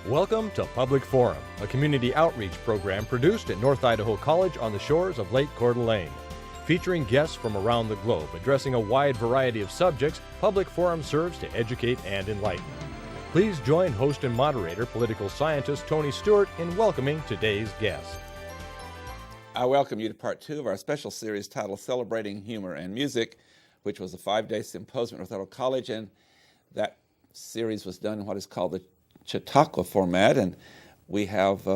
Welcome to Public Forum, a community outreach program produced at North Idaho College on the shores of Lake Coeur d'Alene. Featuring guests from around the globe addressing a wide variety of subjects, Public Forum serves to educate and enlighten. Please join host and moderator, political scientist Tony Stewart, in welcoming today's guest. I welcome you to part 2 of our special series titled Celebrating Humor and Music, which was a 5-day symposium at North Idaho College, and that series was done in what is called the Chautauqua format, and we have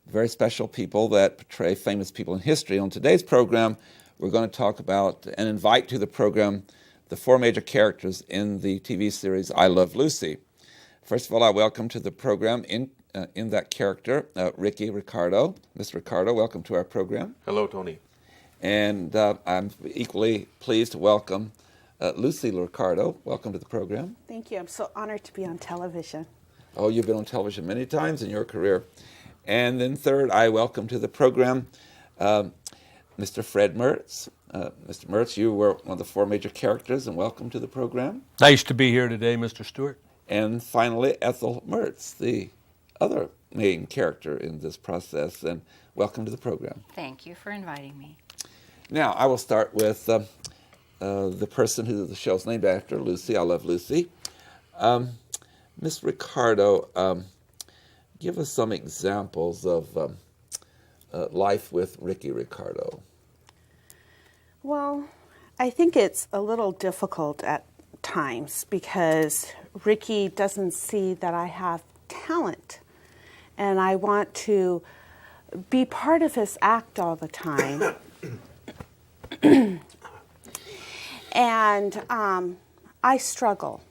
very special people that portray famous people in history. On today's program, we're going to talk about and invite to the program the 4 major characters in the TV series I Love Lucy. First of all, I welcome to the program in that character, Lucy Ricardo. Ms. Ricardo, welcome to our program. Hello, Tony. And I'm equally pleased to welcome Lucy Ricardo. Welcome to the program. Thank you. I'm so honored to be on television. Oh, you've been on television many times in your career. And then third, I welcome to the program Mr. Fred Mertz. Mr. Mertz, you were one of the 4 major characters, and welcome to the program. Nice to be here today, Mr. Stewart. And finally, Ethel Mertz, the other main character in this process, and welcome to the program. Thank you for inviting me. Now, I will start with the person who the show's named after, Lucy. I Love Lucy. Ms. Ricardo, give us some examples of life with Lucy Ricardo. Well, I think it's a little difficult at times because Ricky doesn't see that I have talent, and I want to be part of his act all the time. And I struggle.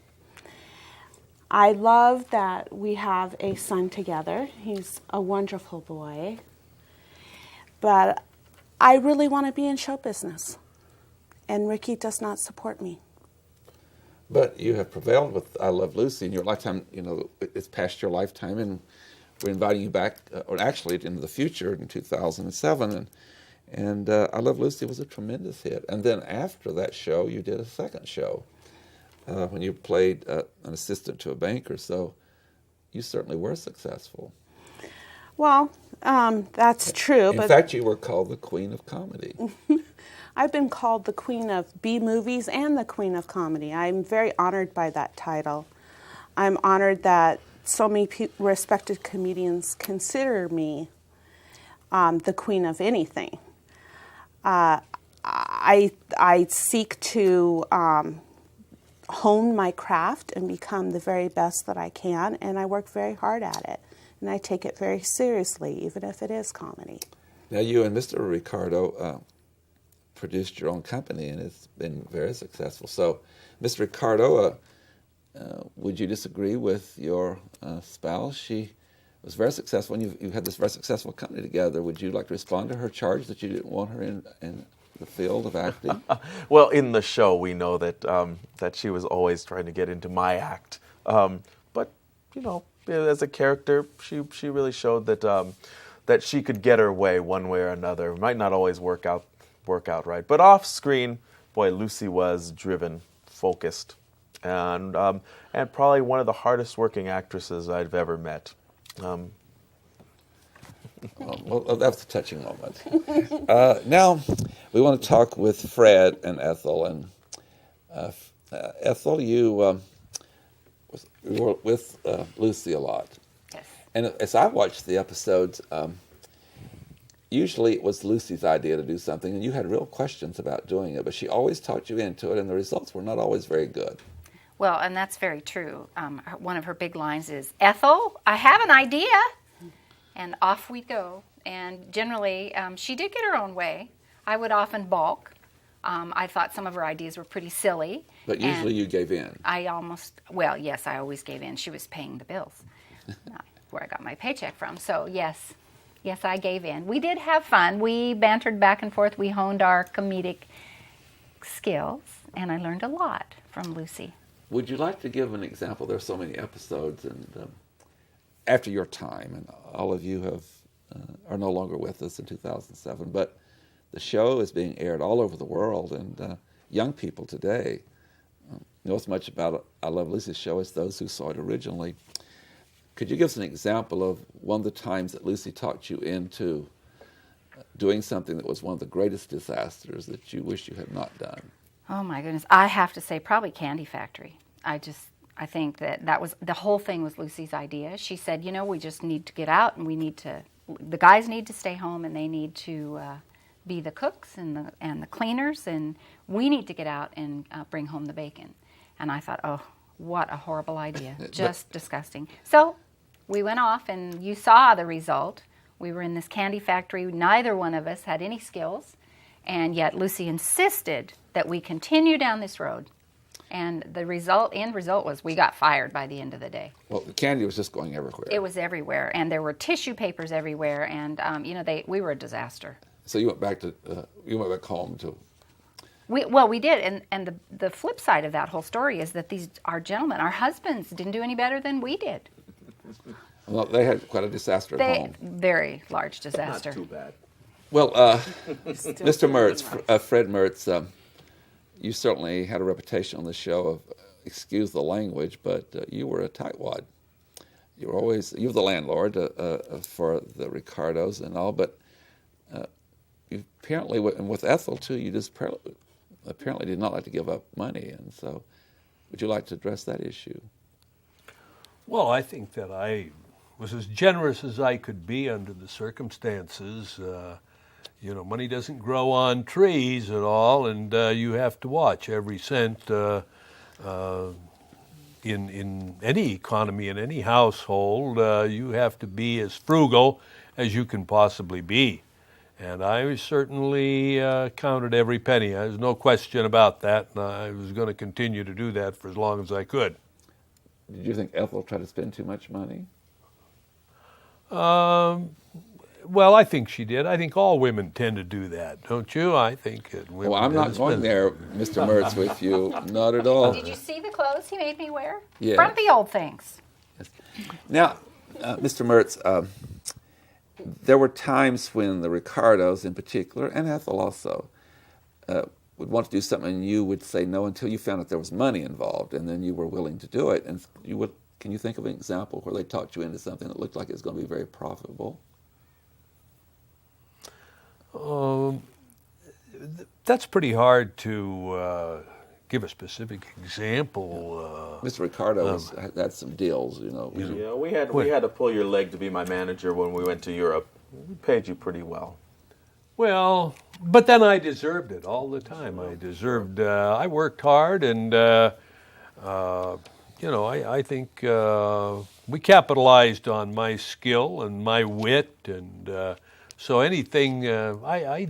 I love that we have a son together. He's a wonderful boy. But I really want to be in show business, and Ricky does not support me. But you have prevailed with I Love Lucy in your lifetime. You know, it's past your lifetime, and we're inviting you back, or actually into the future in 2007. And I Love Lucy was a tremendous hit. And then after that show, you did a second show when you played an assistant to a banker. So you certainly were successful. Well, that's true. In fact, you were called the Queen of Comedy. I've been called the Queen of B movies and the Queen of Comedy. I'm very honored by that title. I'm honored that so many respected comedians consider me the Queen of anything. I seek to hone my craft and become the very best that I can, and I work very hard at it. And I take it very seriously, even if it is comedy. Now, you and Mr. Ricardo produced your own company, and it's been very successful. So, Ms. Ricardo, would you disagree with your spouse? She was very successful, and you had this very successful company together. Would you like to respond to her charge that you didn't want her in the field of acting? Well, in the show, we know that that she was always trying to get into my act. But, you know, as a character, she really showed that that she could get her way one way or another. It might not always work out right, but off screen, boy, Lucy was driven, focused, and probably one of the hardest working actresses I've ever met. Well, that's a touching moment. Now, we want to talk with Fred and Ethel. And Ethel, you were with Lucy a lot. Yes. And as I watched the episodes, usually it was Lucy's idea to do something, and you had real questions about doing it, but she always talked you into it, and the results were not always very good. Well, and that's very true. One of her big lines is, "Ethel, I have an idea." And off we go. And generally, she did get her own way. I would often balk. I thought some of her ideas were pretty silly. But usually you gave in. Yes, I always gave in. She was paying the bills, where I got my paycheck from. So, yes, I gave in. We did have fun. We bantered back and forth. We honed our comedic skills, and I learned a lot from Lucy. Would you like to give an example? There are so many episodes, and after your time, and all of you are no longer with us in 2007, but the show is being aired all over the world, and young people today know as much about I Love Lucy's show as those who saw it originally. Could you give us an example of one of the times that Lucy talked you into doing something that was one of the greatest disasters that you wish you had not done? Oh my goodness. I have to say probably Candy Factory. I think that was, the whole thing was Lucy's idea. She said, you know, we just need to get out and the guys need to stay home and they need to be the cooks and the cleaners, and we need to get out and bring home the bacon. And I thought, oh, what a horrible idea. Just disgusting. So we went off and you saw the result. We were in this candy factory. Neither one of us had any skills. And yet Lucy insisted that we continue down this road. And the end result was we got fired by the end of the day. Well, the candy was just going everywhere. It was everywhere. And there were tissue papers everywhere. And, we were a disaster. So you went back home to... We did. And the flip side of that whole story is that our gentlemen, our husbands, didn't do any better than we did. Well, they had quite a disaster at home. Very large disaster. Not too bad. Well, Mr. Mertz, Fred Mertz, you certainly had a reputation on the show of, excuse the language, but you were a tightwad. You were the landlord for the Ricardos and all, but you apparently, and with Ethel too, you just apparently did not like to give up money, and so would you like to address that issue? Well, I think that I was as generous as I could be under the circumstances. Money doesn't grow on trees at all, and you have to watch every cent in any economy, in any household. You have to be as frugal as you can possibly be. And I certainly counted every penny. There's no question about that, and I was going to continue to do that for as long as I could. Did you think Ethel tried to spend too much money? Well, I think she did. I think all women tend to do that, don't you? I think that women. Well, I'm not going there, Mr. Mertz, with you. Not at all. Did you see the clothes he made me wear? Yeah. Frumpy old things. Yes. Now, Mr. Mertz, there were times when the Ricardos in particular, and Ethel also, would want to do something and you would say no until you found out there was money involved, and then you were willing to do it. And can you think of an example where they talked you into something that looked like it was going to be very profitable? That's pretty hard to give a specific example. Mr. Ricardo had some deals, Yeah, we had to pull your leg to be my manager when we went to Europe. We paid you pretty well. Well, but then I deserved it all the time. I worked hard, and I think we capitalized on my skill and my wit, and so anything I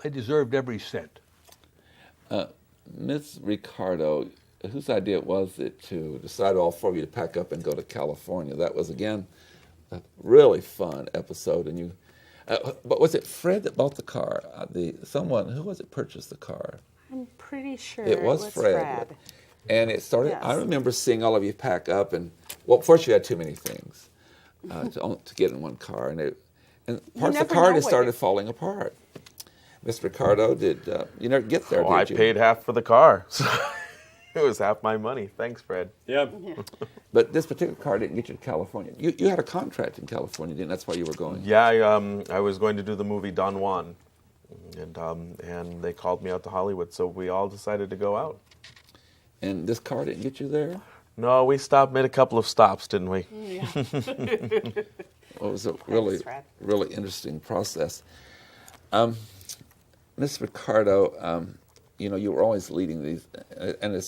deserved every cent. Ms. Ricardo, whose idea was it to decide all four of you to pack up and go to California? That was, again, a really fun episode. And but was it Fred that bought the car? Who was it purchased the car? I'm pretty sure it was Fred. And it started, yes. I remember seeing all of you pack up, and, well, first you had too many things to get in one car. And parts of the car just started falling apart. Mr. Ricardo, did you never get there, did you? I paid half for the car. So it was half my money. Thanks, Fred. Yeah. But this particular car didn't get you to California. You had a contract in California, didn't you? That's why you were going. Yeah, I was going to do the movie Don Juan, and they called me out to Hollywood, so we all decided to go out. And this car didn't get you there? No, we made a couple of stops, didn't we? Yeah. Well, it was a really interesting process. Ms. Ricardo, you were always leading these, and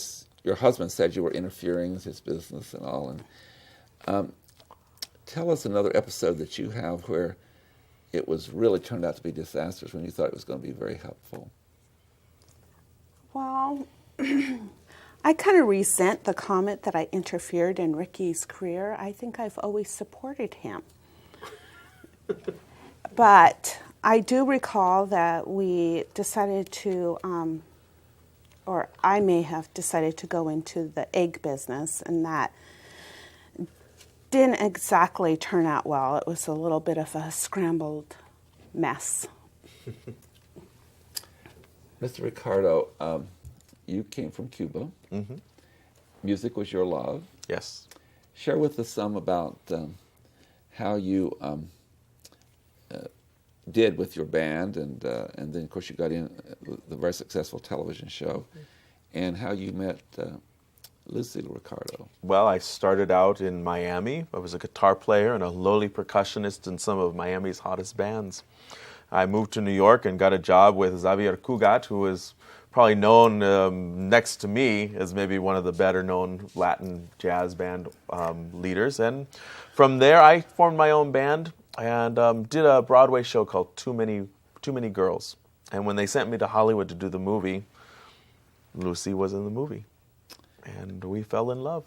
your husband said you were interfering with his business and all. And tell us another episode that you have where it was really turned out to be disastrous when you thought it was going to be very helpful. Well, I kind of resent the comment that I interfered in Ricky's career. I think I've always supported him. But I do recall that we decided to, or I may have decided to go into the egg business, and that didn't exactly turn out well. It was a little bit of a scrambled mess. Mr. Ricardo, you came from Cuba. Mm-hmm. Music was your love. Yes. Share with us some about how you did with your band, and then of course you got in the very successful television show, and how you met Lucy Ricardo. Well, I started out in Miami. I was a guitar player and a lowly percussionist in some of Miami's hottest bands. I moved to New York and got a job with Xavier Cugat, who is probably known next to me as maybe one of the better known Latin jazz band leaders. And from there, I formed my own band and did a Broadway show called Too Many Girls. And when they sent me to Hollywood to do the movie, Lucy was in the movie. And we fell in love.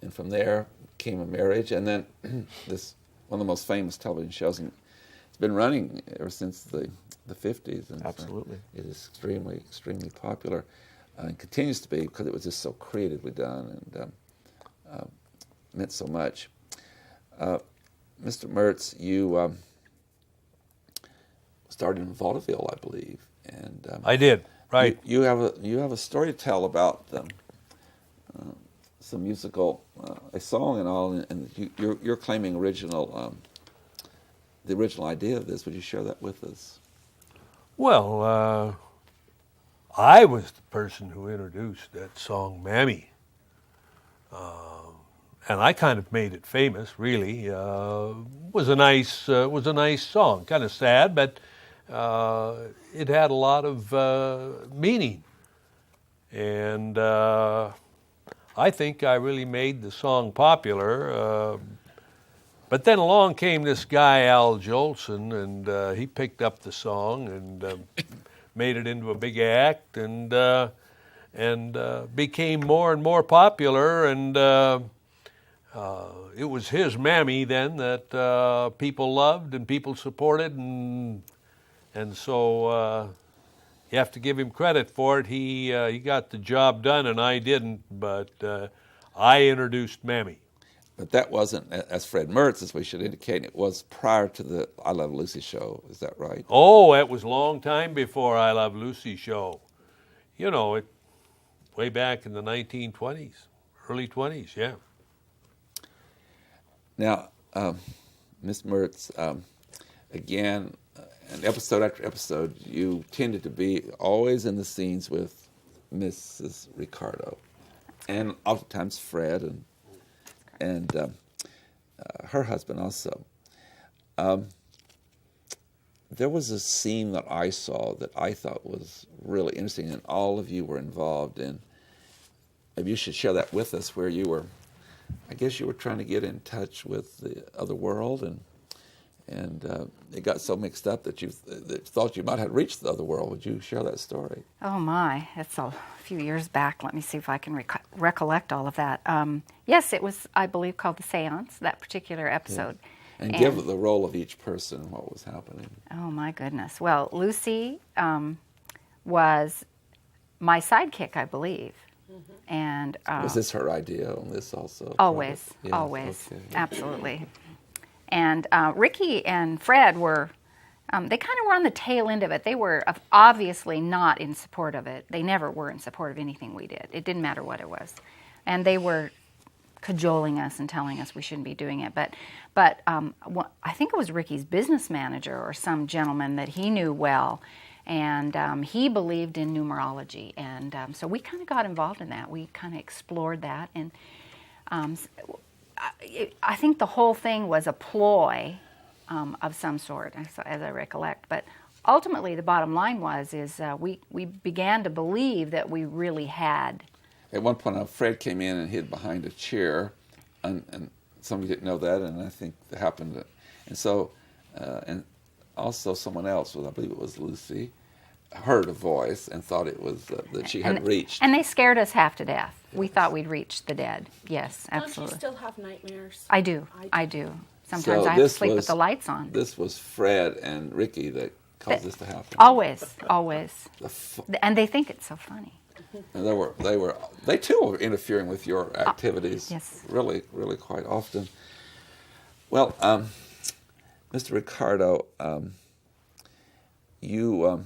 And from there came a marriage, and then this one of the most famous television shows, and it's been running ever since the 50s. And Absolutely. It is extremely, extremely popular, and continues to be because it was just so creatively done and meant so much. Mr. Mertz, you started in vaudeville, I believe, and I did, right. You have a story to tell about some musical, a song and all, and you're claiming the original idea of this. Would you share that with us? Well, I was the person who introduced that song, Mammy. And I kind of made it famous, really. Was a nice song, kind of sad, but it had a lot of meaning. And I think I really made the song popular. But then along came this guy, Al Jolson, and he picked up the song and made it into a big act and became more and more popular. And it was his Mammy then that people loved and people supported. And so you have to give him credit for it. He got the job done, and I didn't. But I introduced Mammy. But that wasn't, as Fred Mertz, as we should indicate, it was prior to the I Love Lucy show. Is that right? Oh, it was a long time before I Love Lucy show. You know, it way back in the 1920s, early 20s, yeah. Now, Miss Mertz, again, and episode after episode, you tended to be always in the scenes with Mrs. Ricardo, and oftentimes Fred and her husband also. There was a scene that I saw that I thought was really interesting, and all of you were involved in. Maybe you should share that with us, where you were, I guess you were trying to get in touch with the other world, and it got so mixed up that you thought you might have reached the other world. Would you share that story? Oh my, it's a few years back. Let me see if I can recollect all of that. Yes, it was, I believe, called The Seance, that particular episode. Yeah. And give the role of each person what was happening. Oh my goodness. Well, Lucy was my sidekick, I believe. Mm-hmm. And was this her idea on this also? Always, yes, always, okay. Absolutely. And Ricky and Fred were, they kind of were on the tail end of it. They were obviously not in support of it. They never were in support of anything we did. It didn't matter what it was. And they were cajoling us and telling us we shouldn't be doing it. But I think it was Ricky's business manager or some gentleman that he knew well. And he believed in numerology. And so we kind of got involved in that. We kind of explored that. And I think the whole thing was a ploy of some sort, as I recollect. But ultimately, the bottom line is we began to believe that we really had. At one point, Fred came in and hid behind a chair, and somebody didn't know that, and I think that happened. And so, and also someone else, I believe it was Lucy, heard a voice and thought it was that she had reached. And they scared us half to death. Yes. We thought we'd reached the dead. Yes, absolutely. Don't you still have nightmares? I do. Sometimes I have to sleep with the lights on. This was Fred and Ricky that caused this to happen. Always. And they think it's so funny. And they too were interfering with your activities. Yes. Really, really quite often. Well, Mr. Ricardo, you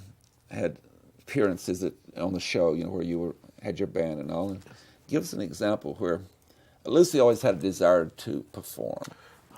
had appearances on the show, where you had your band and all. And give us an example where Lucy always had a desire to perform.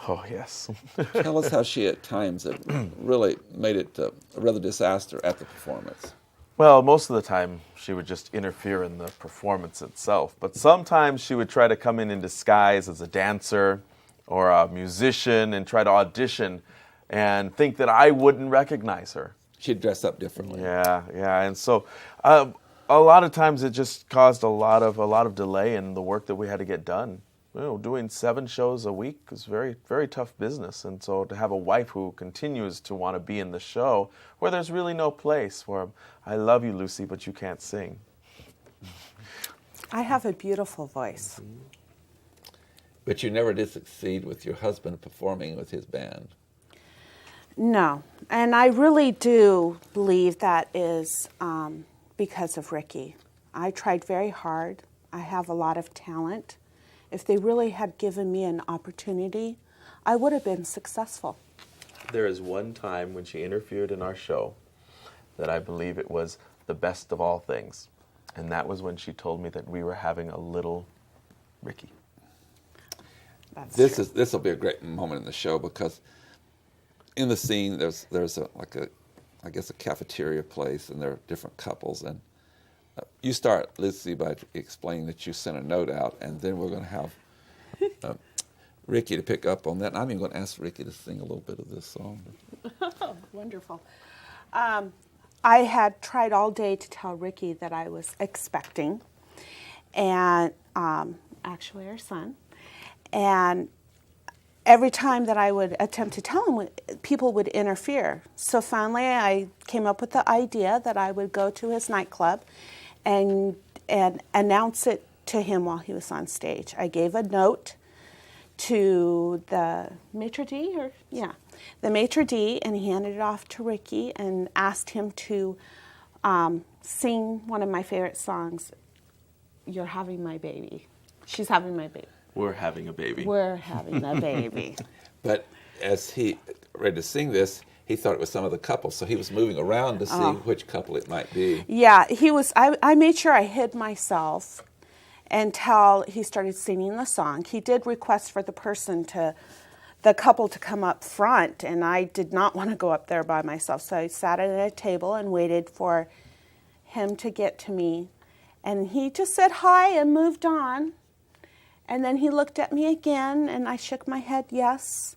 Oh, yes. Tell us how she at times had really made it a rather disaster at the performance. Well, most of the time she would just interfere in the performance itself, but sometimes she would try to come in disguise as a dancer or a musician and try to audition and think that I wouldn't recognize her. She'd dress up differently. Yeah, and so a lot of times it just caused a lot of delay in the work that we had to get done. You know, doing 7 shows a week is very, very tough business, and so to have a wife who continues to want to be in the show where there's really no place for, I love you, Lucy, but you can't sing. I have a beautiful voice. But you never did succeed with your husband performing with his band. No, and I really do believe that is because of Ricky. I tried very hard. I have a lot of talent. If they really had given me an opportunity, I would have been successful. There is one time when she interfered in our show that I believe it was the best of all things, and that was when she told me that we were having a little Ricky. This will be a great moment in the show because in the scene there's I guess a cafeteria place, and there are different couples, and you start, Lucy, by explaining that you sent a note out, and then we're going to have Ricky to pick up on that. And I'm even going to ask Ricky to sing a little bit of this song. Oh, wonderful. I had tried all day to tell Ricky that I was expecting, and actually our son, and every time that I would attempt to tell him, people would interfere. So finally I came up with the idea that I would go to his nightclub and announce it to him while he was on stage. I gave a note to the maitre d', the maitre d', and he handed it off to Ricky and asked him to sing one of my favorite songs, You're Having My Baby. She's having my baby. We're having a baby. We're having a baby. But as he ready to sing this, he thought it was some of the couples, so he was moving around to see which couple it might be. Yeah, he was. I made sure I hid myself until he started singing the song. He did request for the couple to come up front, and I did not want to go up there by myself, so I sat at a table and waited for him to get to me, and he just said hi and moved on. And then he looked at me again, and I shook my head yes.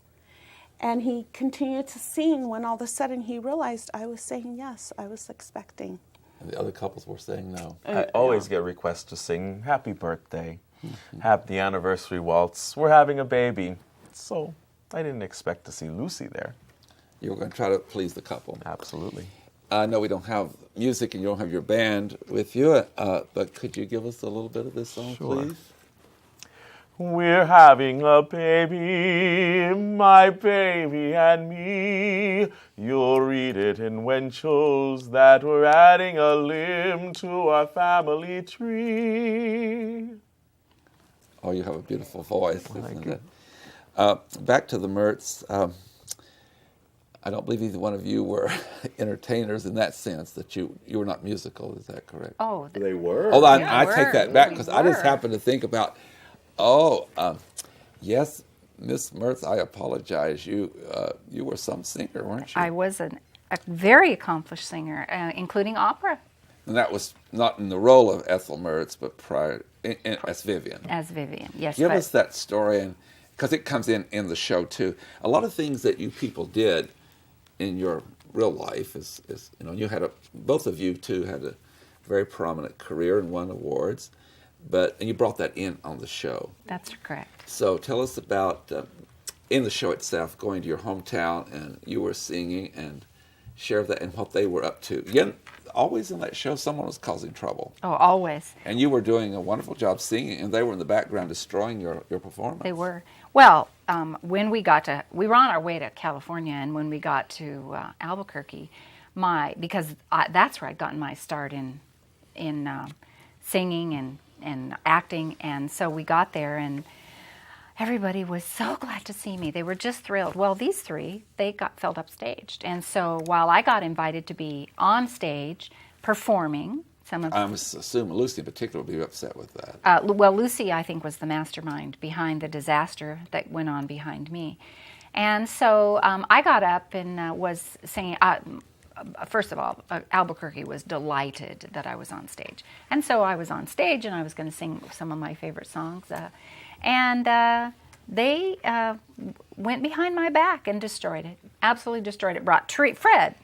And he continued to sing when all of a sudden he realized I was saying yes, I was expecting. And the other couples were saying no. I always get requests to sing happy birthday, happy anniversary waltz, we're having a baby. So I didn't expect to see Lucy there. You were going to try to please the couple. Absolutely. I know we don't have music and you don't have your band with you, but could you give us a little bit of this song, please? We're having a baby, my baby and me. You'll read it in Winchell's that we're adding a limb to our family tree. Oh, you have a beautiful voice. Thank you. Back to the Mertz. I don't believe either one of you were entertainers in that sense, that you were not musical. Is that correct? Oh, They were. Oh, Yeah, I take that back we because I just were. happened to think about, yes, Miss Mertz, I apologize. You were some singer, weren't you? I was a very accomplished singer, including opera. And that was not in the role of Ethel Mertz, but prior as Vivian. As Vivian, yes. Give but us that story, and because it comes in the show too. A lot of things that you people did in your real life is you had both of you two had a very prominent career and won awards, and you brought that in on the show. That's correct. So tell us about in the show itself, going to your hometown and you were singing, and share that and what they were up to. Again, always in that show, someone was causing trouble. Oh, always. And you were doing a wonderful job singing, and they were in the background destroying your performance. They were. Well, when we were on our way to California, and when we got to Albuquerque, because that's where I'd gotten my start in singing and acting, and so we got there, and everybody was so glad to see me. They were just thrilled. Well, these three, they felt upstaged, and so while I got invited to be on stage performing, Some of I'm assuming Lucy in particular would be upset with that. well, Lucy, I think, was the mastermind behind the disaster that went on behind me. And so I got up and was singing. First of all, Albuquerque was delighted that I was on stage. And so I was on stage and I was going to sing some of my favorite songs. And they went behind my back and destroyed it. Absolutely destroyed it. Fred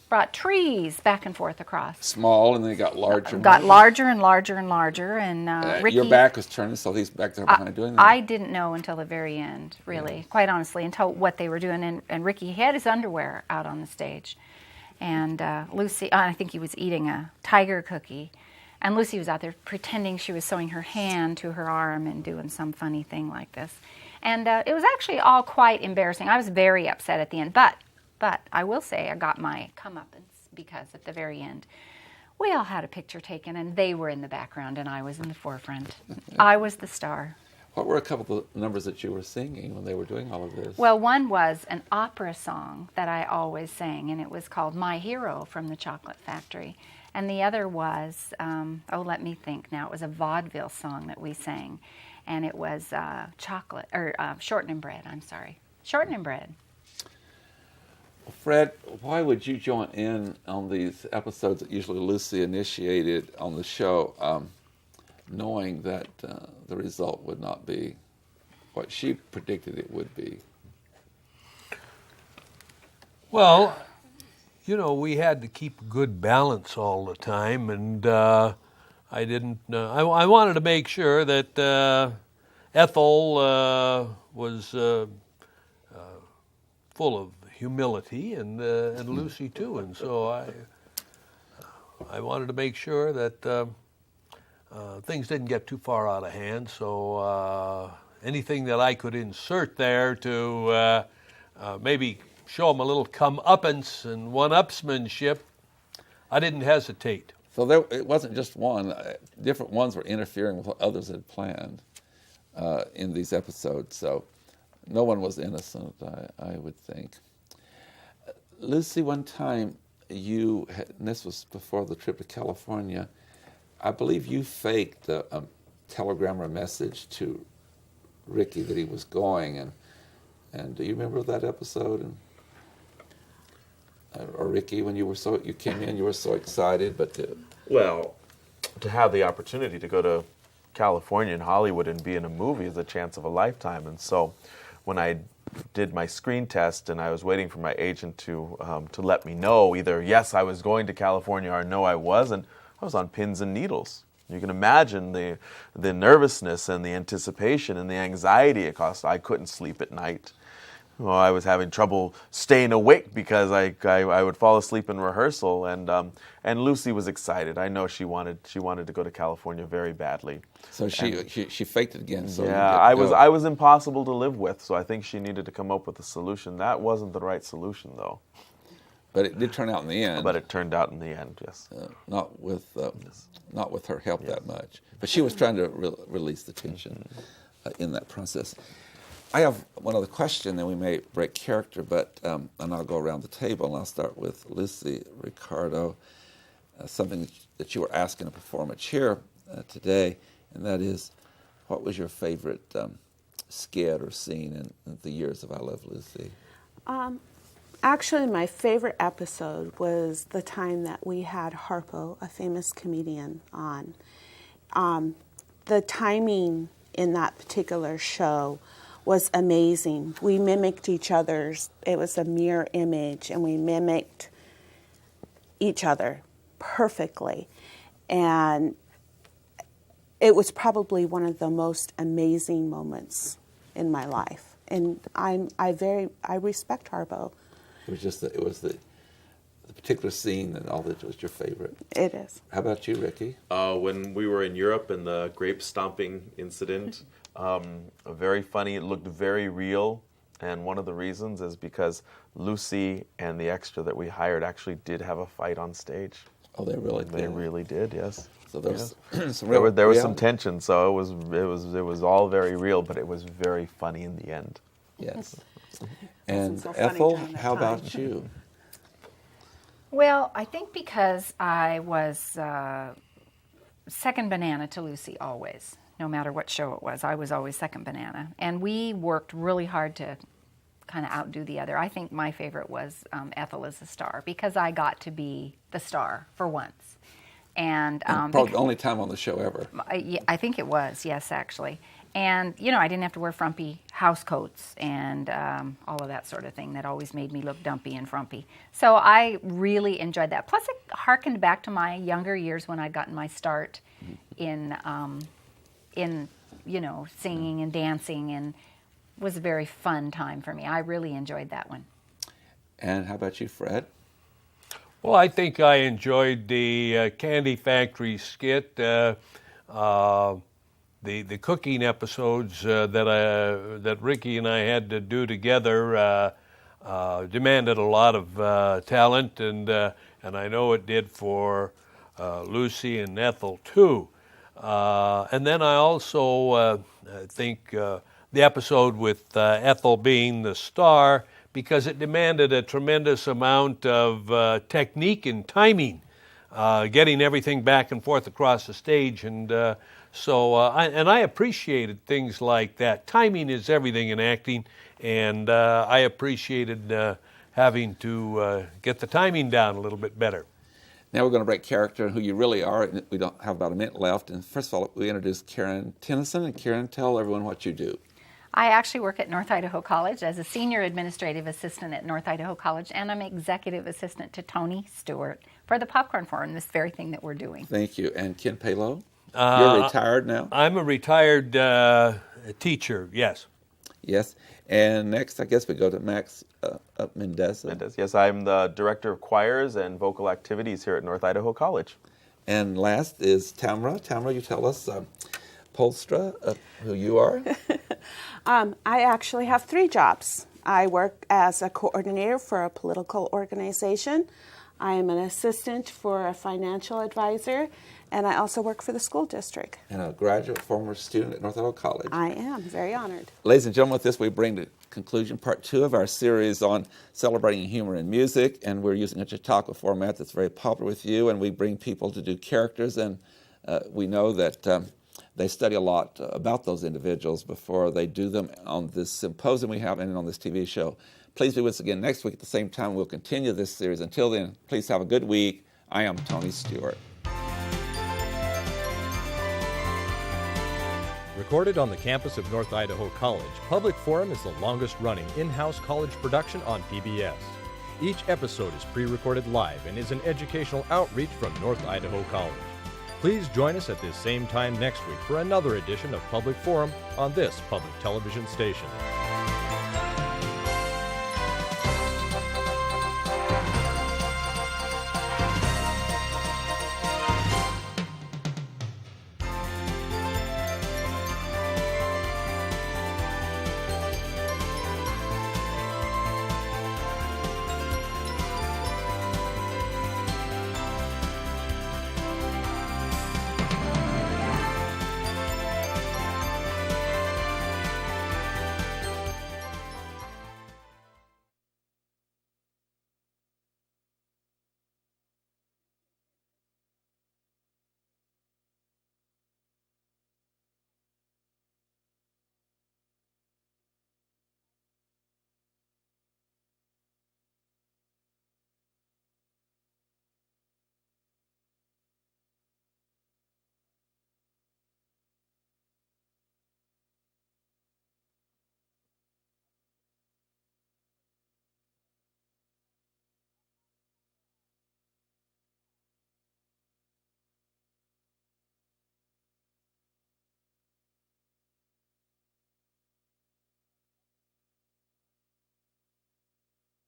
brought trees back and forth across. Small, and then it got larger. Got larger and larger and larger. And Ricky, your back was turning, so he's back there behind doing that. I didn't know until the very end, really, quite honestly, until what they were doing. And Ricky had his underwear out on the stage. And Lucy, I think he was eating a tiger cookie. And Lucy was out there pretending she was sewing her hand to her arm and doing some funny thing like this. And it was actually all quite embarrassing. I was very upset at the end. But I will say I got my comeuppance because at the very end, we all had a picture taken, and they were in the background, and I was in the forefront. I was the star. What were a couple of numbers that you were singing when they were doing all of this? Well, one was an opera song that I always sang, and it was called My Hero from the Chocolate Factory. And the other was, let me think now, it was a vaudeville song that we sang, and it was Shortening Bread, Shortening Bread. Fred, why would you join in on these episodes that usually Lucy initiated on the show, knowing that the result would not be what she predicted it would be? Well, we had to keep a good balance all the time, and I didn't. I wanted to make sure that Ethel was full of humility, and Lucy too, and so I wanted to make sure that things didn't get too far out of hand. So anything that I could insert there to maybe show them a little comeuppance and one-upsmanship, I didn't hesitate. So it wasn't just one. Different ones were interfering with what others had planned in these episodes. So no one was innocent, I would think. Lucy, one time and this was before the trip to California, I believe you faked a telegram or message to Ricky that he was going, and do you remember that episode? Or Ricky, when you came in, you were so excited, but Well, to have the opportunity to go to California and Hollywood and be in a movie is a chance of a lifetime. And so when I did my screen test and I was waiting for my agent to let me know either yes, I was going to California or no, I wasn't, I was on pins and needles. You can imagine the nervousness and the anticipation and the anxiety it caused. I couldn't sleep at night. Well, I was having trouble staying awake because I would fall asleep in rehearsal, and Lucy was excited. I know she wanted to go to California very badly. So she faked it again. So yeah, I was impossible to live with. So I think she needed to come up with a solution. That wasn't the right solution, though. But it did turn out in the end. But it turned out in the end, yes. Not with her help that much. But she was trying to release the tension in that process. I have one other question, and we may break character, but and I'll go around the table, and I'll start with Lucy Ricardo. Something that you were asking to performance here today, and that is, what was your favorite skit or scene in the years of I Love Lucy? Actually, my favorite episode was the time that we had Harpo, a famous comedian, on. The timing in that particular show was amazing. We mimicked each other's. It was a mirror image, and we mimicked each other perfectly. And it was probably one of the most amazing moments in my life. And I respect Harpo. It was the particular scene and all that was your favorite. It is. How about you, Ricky? When we were in Europe and the grape stomping incident, very funny. It looked very real, and one of the reasons is because Lucy and the extra that we hired actually did have a fight on stage. Oh, they really did. They really did, yes. So there was there was some tension. So it was all very real, but it was very funny in the end. Yes. And Ethel, how about you? Well, I think because I was second banana to Lucy always, no matter what show it was. I was always second banana. And we worked really hard to kind of outdo the other. I think my favorite was Ethel as the star, because I got to be the star for once. And probably the only time on the show ever. I think it was, yes, actually. And, you know, I didn't have to wear frumpy house coats and all of that sort of thing that always made me look dumpy and frumpy. So I really enjoyed that. Plus, it harkened back to my younger years when I'd gotten my start in you know, singing and dancing, and was a very fun time for me. I really enjoyed that one. And how about you, Fred? Well, I think I enjoyed the Candy Factory skit, the cooking episodes that Ricky and I had to do together. Demanded a lot of talent, and I know it did for Lucy and Ethel too. And then I also think the episode with Ethel being the star, because it demanded a tremendous amount of technique and timing, getting everything back and forth across the stage. And I appreciated things like that. Timing is everything in acting, and I appreciated having to get the timing down a little bit better. Now we're going to break character and who you really are. We don't have about a minute left. And first of all, we introduce Karen Tennyson. And Karen, tell everyone what you do. I actually work at North Idaho College as a senior administrative assistant at North Idaho College, and I'm executive assistant to Tony Stewart for the Popcorn Forum, this very thing that we're doing. Thank you. And Ken Palo? You're retired now? I'm a retired teacher, yes. Yes. And next, I guess we go to Max Mendez. Yes, I'm the Director of Choirs and Vocal Activities here at North Idaho College. And last is Tamara. Tamara, you tell us, Polstra, who you are. I actually have 3 jobs. I work as a coordinator for a political organization. I am an assistant for a financial advisor, and I also work for the school district. And a graduate, former student at North Idaho College. I am very honored. Ladies and gentlemen, with this we bring to conclusion part 2 of our series on celebrating humor in music, and we're using a Chautauqua format that's very popular with you, and we bring people to do characters, and we know that they study a lot about those individuals before they do them on this symposium we have and on this TV show. Please be with us again next week at the same time. We'll continue this series. Until then, please have a good week. I am Tony Stewart. Recorded on the campus of North Idaho College, Public Forum is the longest-running in-house college production on PBS. Each episode is pre-recorded live and is an educational outreach from North Idaho College. Please join us at this same time next week for another edition of Public Forum on this public television station.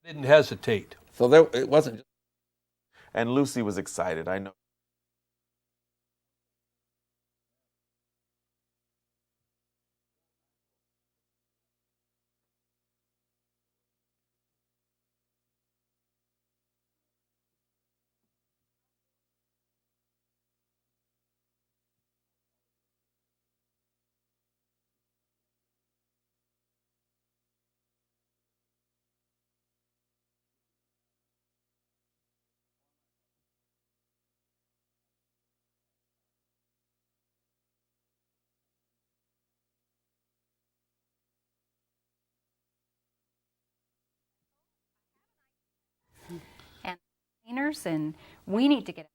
Didn't hesitate. So it wasn't. And Lucy was excited, I know. seniors, and we need to get